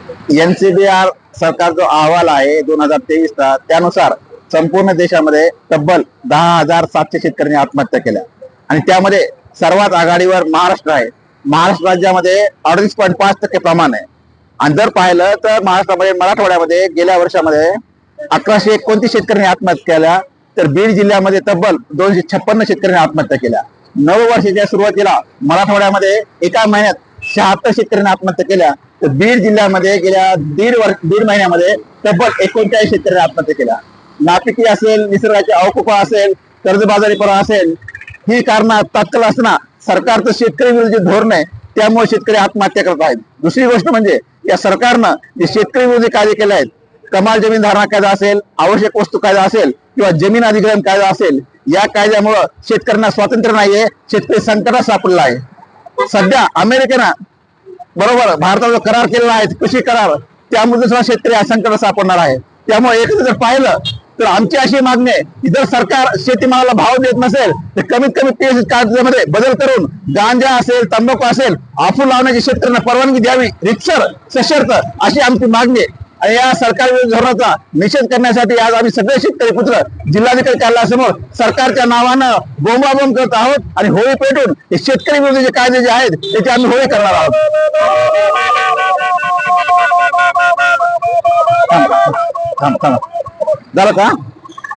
एनसीबीआर सरकार जो अहवाल आहे 2023चा, त्यानुसार संपूर्ण देशामध्ये तब्बल 10,700 शेतकऱ्यांनी आत्महत्या केल्या आणि त्यामध्ये सर्वात आघाडीवर महाराष्ट्र आहे. महाराष्ट्र राज्यामध्ये 38.5% प्रमाण आहे. आणि जर पाहिलं तर महाराष्ट्रामध्ये मराठवाड्यामध्ये गेल्या वर्षामध्ये 1129 शेतकऱ्यांनी आत्महत्या केल्या, तर बीड जिल्ह्यामध्ये तब्बल 256 शेतकऱ्यांनी आत्महत्या केल्या. नववर्षाच्या सुरुवातीला मराठवाड्यामध्ये एका महिन्यात 76 शेतकऱ्यांनी आत्महत्या केल्या, तर बीड जिल्ह्यामध्ये गेल्या दीड महिन्यामध्ये तब्बल 39 शेतकऱ्यांनी आत्महत्या केल्या. नापिकी असेल, निसर्गाची अवकृपा असेल, कर्जबाजारीपणा असेल, ही कारणं तात्काळ असताना सरकारचं शेतकरी विरोधी धोरण आहे, त्यामुळे शेतकरी आत्महत्या करत आहेत. दुसरी गोष्ट म्हणजे या सरकारनं जे शेतकरी विरोधी कायदे केले आहेत, कमाल जमीन धारणा कायदा असेल, आवश्यक वस्तू कायदा असेल किंवा जमीन अधिग्रहण कायदा असेल, या कायद्यामुळं शेतकऱ्यांना स्वातंत्र्य नाहीये, शेतकरी संकटात सापडला आहे. सध्या अमेरिकेनं बरोबर भारताचा करार केलेला आहे, कृषी करार, त्यामुळे सुद्धा शेतकरी संकटात सापडणार आहे. त्यामुळे एकदा जर पाहिलं तर आमची अशी मागणी आहे की जर सरकार शेतीमालाला भाव देत नसेल तर कमीत कमी पीएच कायद्यामध्ये बदल करून गांजा असेल, तंबाखू असेल, अफू लावण्याची शेतकऱ्यांना परवानगी द्यावी, रितसर सशर्त अशी आमची मागणी आहे. आणि या सरकारी धोरणाचा निषेध करण्यासाठी आज आम्ही सगळे शेतकरी पुत्र जिल्हाधिकारी कार्यालयासमोर सरकारच्या नावानं बोंबाबोंब करत आहोत आणि होळी पेटून हे शेतकरी विरोधी कायदे जे आहेत त्याची आम्ही होळी करणार आहोत. झालं का?